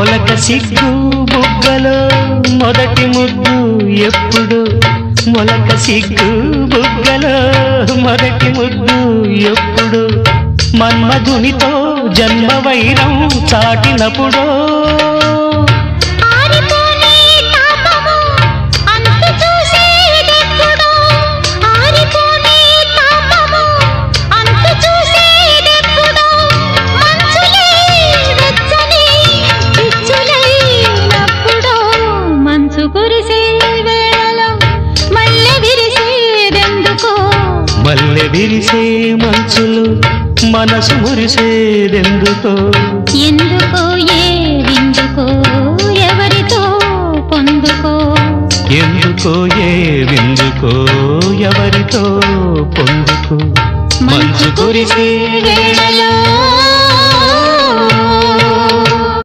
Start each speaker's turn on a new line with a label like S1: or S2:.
S1: మొలక సిగ్గు బుగ్గలో మొదటి ముద్దు ఎప్పుడు మొలక సిగ్గు బుగ్గలో మొదటి ముద్దు ఎప్పుడు మన్మధునితో జన్మ వైరం చాటినప్పుడు మల్లె విరిసే మంచులు మనసు మురిసేదెందుకో
S2: ఎందుకో ఏ విందుకో ఎవరితో పొందుకో
S1: ఎందుకో ఏ విందుకో ఎవరితో పొందుకో మంచు కురిసే వేళలో